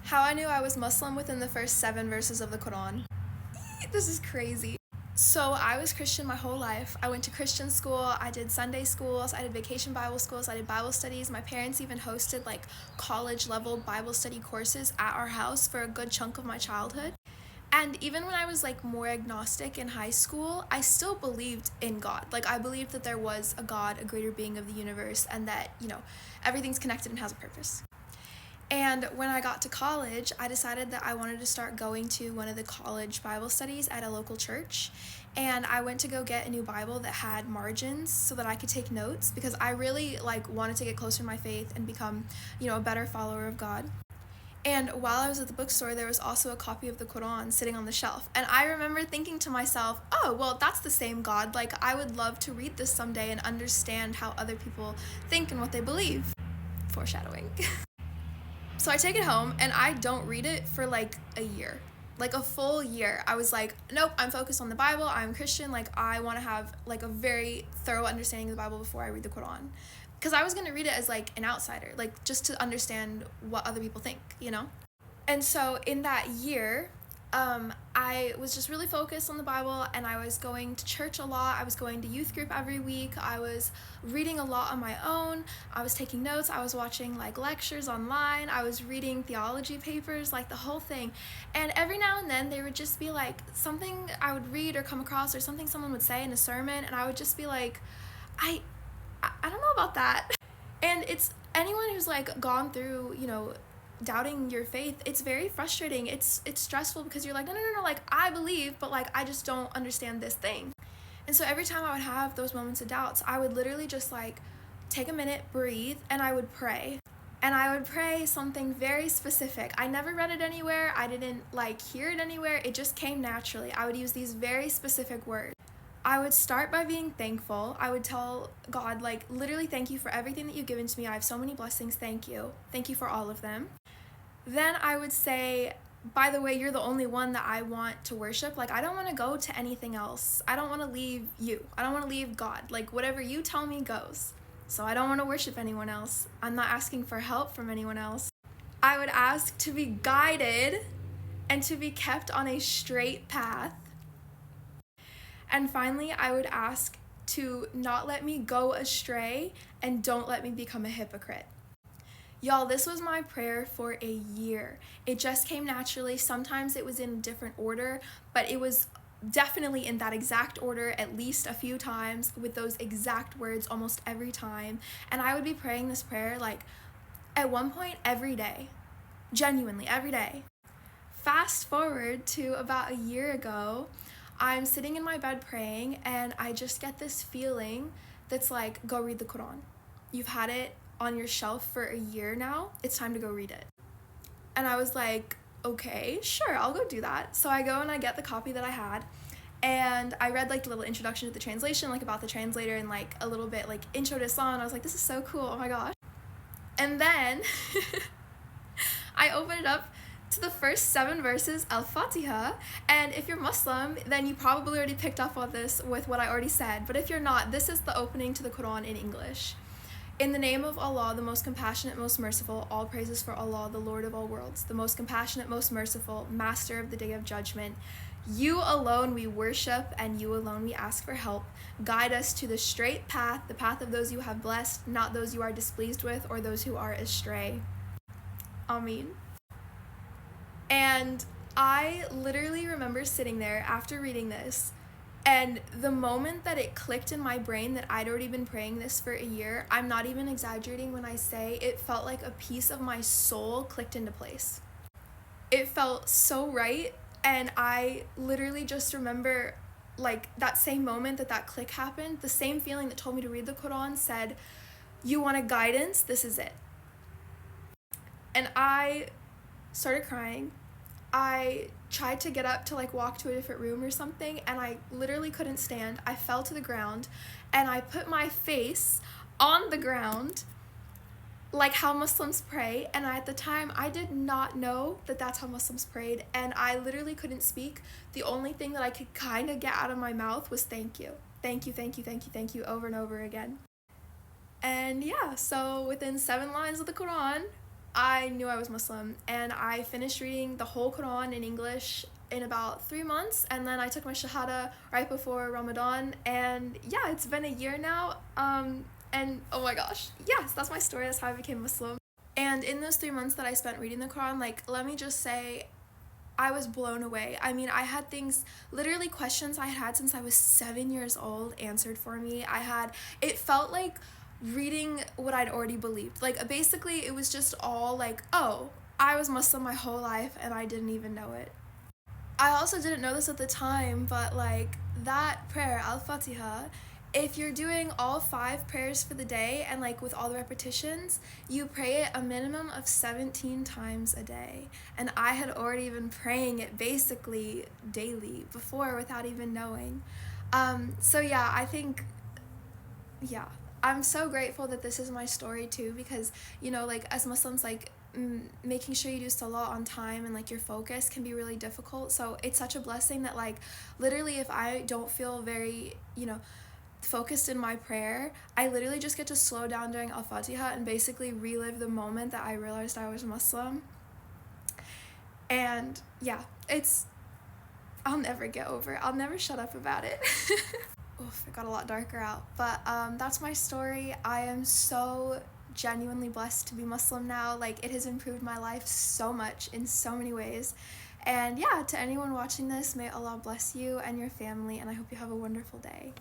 How I knew I was Muslim within the first 7 verses of the Quran. This is crazy. So I was Christian my whole life. I went to Christian school, I did Sunday schools, I did vacation Bible schools, I did Bible studies. My parents even hosted like college level Bible study courses at our house for a good chunk of my childhood. And even when I was like more agnostic in high school, I still believed in God. Like I believed that there was a God, a greater being of the universe, and that, everything's connected and has a purpose. And when I got to college, I decided that I wanted to start going to one of the college Bible studies at a local church. And I went to go get a new Bible that had margins so that I could take notes, because I really wanted to get closer to my faith and become, a better follower of God. And while I was at the bookstore, there was also a copy of the Quran sitting on the shelf. And I remember thinking to myself, oh, well, that's the same God. Like, I would love to read this someday and understand how other people think and what they believe. Foreshadowing. So I take it home and I don't read it for a year. A full year. I was like, nope, I'm focused on the Bible. I'm Christian. I want to have a very thorough understanding of the Bible before I read the Quran. Because I was going to read it as an outsider, just to understand what other people think, And so in that year, I was just really focused on the Bible, and I was going to church a lot. I was going to youth group every week. I was reading a lot on my own. I was taking notes. I was watching lectures online. I was reading theology papers, the whole thing. And every now and then there would just be something I would read or come across, or something someone would say in a sermon, and I would just be like, I don't know about that. And it's anyone who's gone through, doubting your faith, it's very frustrating. It's stressful, because you're no, I believe, but I just don't understand this thing. And so every time I would have those moments of doubts, I would literally just take a minute, breathe, and I would pray. And I would pray something very specific. I never read it anywhere. I didn't hear it anywhere. It just came naturally. I would use these very specific words. I would start by being thankful. I would tell God, literally, thank you for everything that you've given to me. I have so many blessings. Thank you. Thank you for all of them. Then I would say, by the way, you're the only one that I want to worship. I don't want to go to anything else. I don't want to leave you. I don't want to leave God. Whatever you tell me goes. So I don't want to worship anyone else. I'm not asking for help from anyone else. I would ask to be guided and to be kept on a straight path. And finally, I would ask to not let me go astray, and don't let me become a hypocrite. Y'all, this was my prayer for a year. It just came naturally. Sometimes it was in a different order, but it was definitely in that exact order at least a few times, with those exact words almost every time. And I would be praying this prayer at one point every day. Genuinely, every day. Fast forward to about a year ago, I'm sitting in my bed praying, and I just get this feeling that's go read the Quran. You've had it on your shelf for a year now. It's time to go read it. And I was like, okay, sure, I'll go do that. So I go and I get the copy that I had, and I read the little introduction to the translation, about the translator, and a little bit intro to Islam. And I was like, this is so cool. Oh my gosh. And then I opened it up to the first 7 verses, Al-Fatiha, and if you're Muslim, then you probably already picked up on this with what I already said, but if you're not, this is the opening to the Quran in English. In the name of Allah, the most compassionate, most merciful, all praises for Allah, the Lord of all worlds, the most compassionate, most merciful, master of the day of judgment. You alone we worship, and you alone we ask for help. Guide us to the straight path, the path of those you have blessed, not those you are displeased with, or those who are astray. Ameen. And I literally remember sitting there after reading this, and the moment that it clicked in my brain that I'd already been praying this for a year, I'm not even exaggerating when I say it felt like a piece of my soul clicked into place. It felt so right, and I literally just remember that same moment that click happened, the same feeling that told me to read the Quran said, you want a guidance? This is it. And I started crying. I tried to get up to walk to a different room or something, and I literally couldn't stand. I fell to the ground, and I put my face on the ground how Muslims pray, and at the time I did not know that that's how Muslims prayed, and I literally couldn't speak. The only thing that I could kind of get out of my mouth was thank you. Thank you, thank you, thank you, thank you, over and over again. And yeah, so within 7 lines of the Quran, I knew I was Muslim, and I finished reading the whole Quran in English in about 3 months, and then I took my Shahada right before Ramadan, and yeah, it's been a year now, and oh my gosh, yes, that's my story, that's how I became Muslim. And in those 3 months that I spent reading the Quran, like, let me just say, I was blown away. I mean, I had things, literally questions I had since I was 7 years old answered for me. It felt like reading what I'd already believed. Like, basically, it was just all like, oh, I was Muslim my whole life and I didn't even know it. I also didn't know this at the time, but like, that prayer, Al-Fatiha, if you're doing all 5 prayers for the day and like with all the repetitions, you pray it a minimum of 17 times a day. And I had already been praying it basically daily before without even knowing. So yeah, I think, yeah, I'm so grateful that this is my story too, because, you know, like as Muslims, like making sure you do salah on time and like your focus can be really difficult. So it's such a blessing that like literally if I don't feel very, you know, focused in my prayer, I literally just get to slow down during Al-Fatiha and basically relive the moment that I realized I was Muslim. And yeah, I'll never get over it. I'll never shut up about it. Oof, it got a lot darker out. But that's my story. I am so genuinely blessed to be Muslim now. Like, it has improved my life so much in so many ways. And yeah, to anyone watching this, may Allah bless you and your family, and I hope you have a wonderful day.